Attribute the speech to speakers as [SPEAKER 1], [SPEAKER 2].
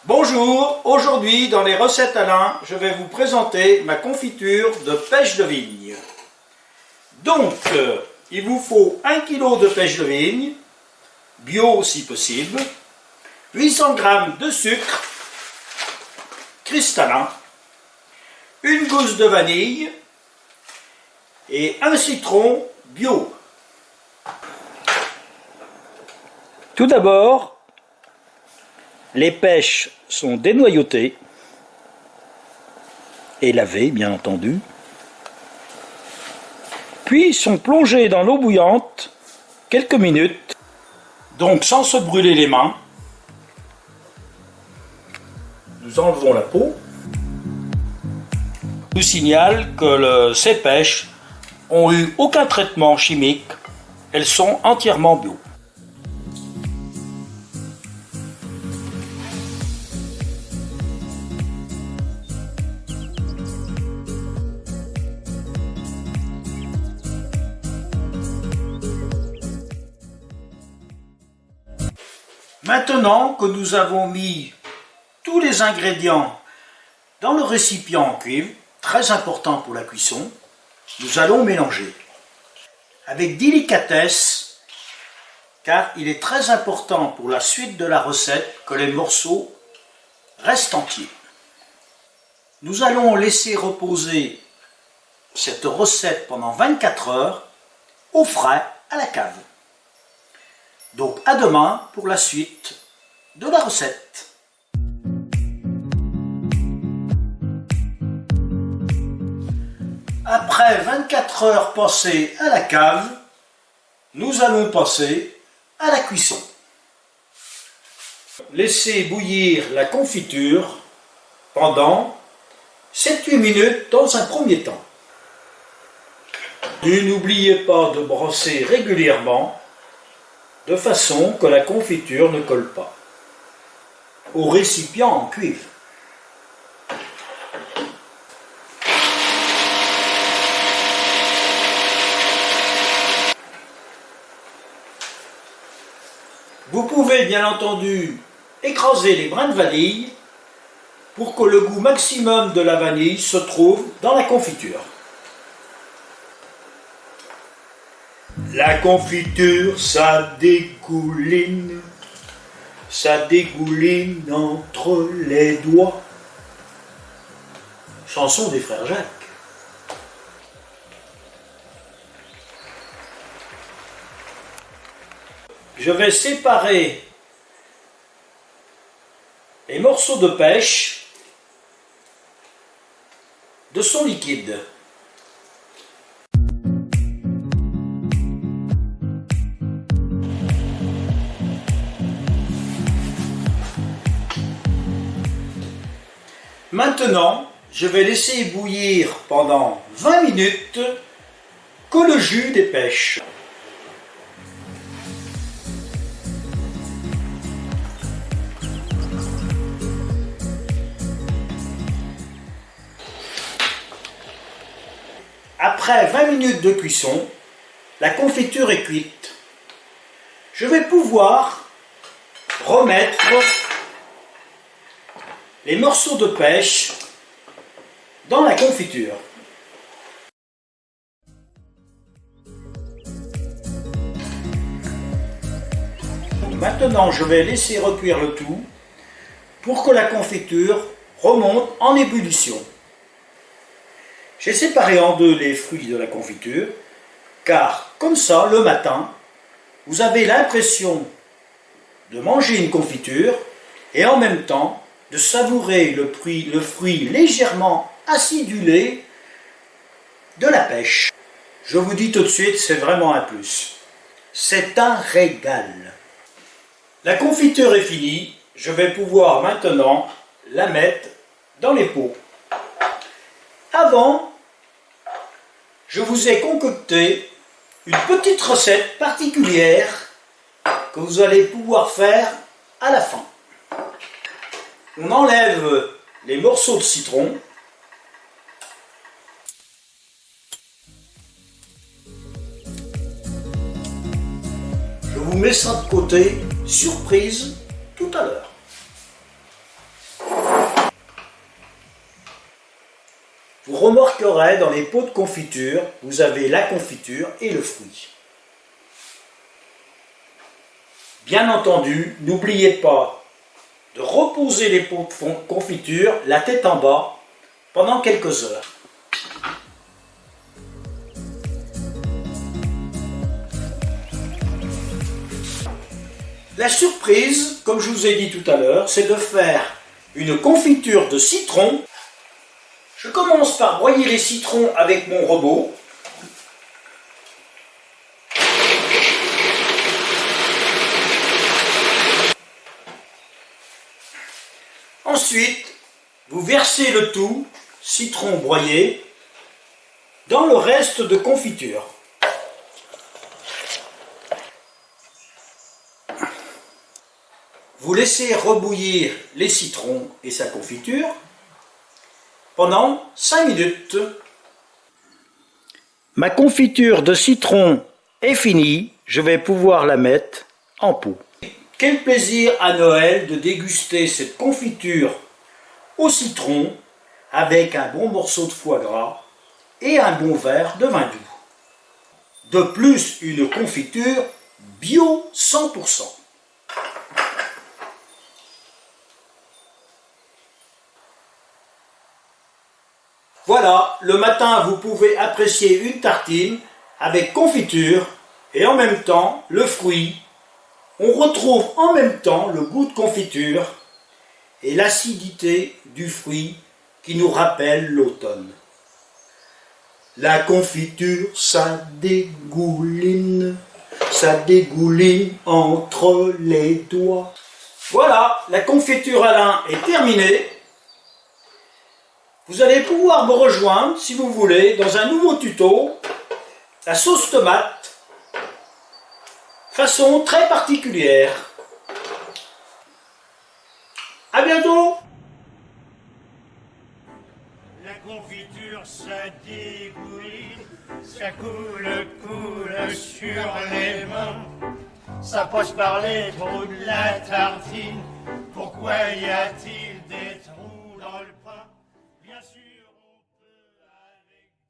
[SPEAKER 1] Bonjour, aujourd'hui dans les recettes Alain, je vais vous présenter ma confiture de pêche de vigne. Donc, il vous faut 1 kg de pêche de vigne, bio si possible, 800 g de sucre cristallin, une gousse de vanille et un citron bio. Tout d'abord, les pêches sont dénoyautées et lavées, bien entendu, puis sont plongées dans l'eau bouillante quelques minutes, donc sans se brûler les mains. Nous enlevons la peau. Je vous signale que ces pêches ont eu aucun traitement chimique, elles sont entièrement bio. Maintenant que nous avons mis tous les ingrédients dans le récipient en cuivre, très important pour la cuisson, nous allons mélanger avec délicatesse, car il est très important pour la suite de la recette que les morceaux restent entiers. Nous allons laisser reposer cette recette pendant 24 heures au frais à la cave. Donc à demain pour la suite de la recette. Après 24 heures passées à la cave, nous allons passer à la cuisson. Laissez bouillir la confiture pendant 7-8 minutes dans un premier temps. N'oubliez pas de brosser régulièrement de façon que la confiture ne colle pas au récipient en cuivre. Vous pouvez bien entendu écraser les brins de vanille pour que le goût maximum de la vanille se trouve dans la confiture. La confiture, ça dégouline entre les doigts. Chanson des frères Jacques. Je vais séparer les morceaux de pêche de son liquide. Maintenant, je vais laisser bouillir pendant 20 minutes que le jus des pêches. Après 20 minutes de cuisson, la confiture est cuite. Je vais pouvoir remettre les morceaux de pêche dans la confiture. Maintenant, je vais laisser recuire le tout pour que la confiture remonte en ébullition. J'ai séparé en deux les fruits de la confiture, car comme ça, le matin, vous avez l'impression de manger une confiture et en même temps de savourer le fruit légèrement acidulé de la pêche. Je vous dis tout de suite, c'est vraiment un plus. C'est un régal. La confiture est finie, je vais pouvoir maintenant la mettre dans les pots. Avant, je vous ai concocté une petite recette particulière que vous allez pouvoir faire à la fin. On enlève les morceaux de citron. Je vous mets ça de côté, surprise, tout à l'heure. remarquerez dans les pots de confiture, vous avez la confiture et le fruit. Bien entendu, n'oubliez pas de reposer les pots de confiture la tête en bas pendant quelques heures. La surprise, comme je vous ai dit tout à l'heure, c'est de faire une confiture de citron. Je commence par broyer les citrons avec mon robot. Ensuite, vous versez le tout, citron broyé, dans le reste de confiture. Vous laissez rebouillir les citrons et sa confiture pendant 5 minutes. Ma confiture de citron est finie, je vais pouvoir la mettre en pot. Quel plaisir à Noël de déguster cette confiture au citron avec un bon morceau de foie gras et un bon verre de vin doux. De plus, une confiture bio 100%. Voilà, le matin vous pouvez apprécier une tartine avec confiture et en même temps le fruit. On retrouve en même temps le goût de confiture et l'acidité du fruit qui nous rappelle l'automne. La confiture, ça dégouline entre les doigts. Voilà, la confiture Alain est terminée. Vous allez pouvoir me rejoindre, si vous voulez, dans un nouveau tuto, la sauce tomate, façon très particulière. À bientôt!
[SPEAKER 2] La confiture, ça dégouline, ça coule sur les mains. Ça passe par les trous de la tartine. Pourquoi y a-t-il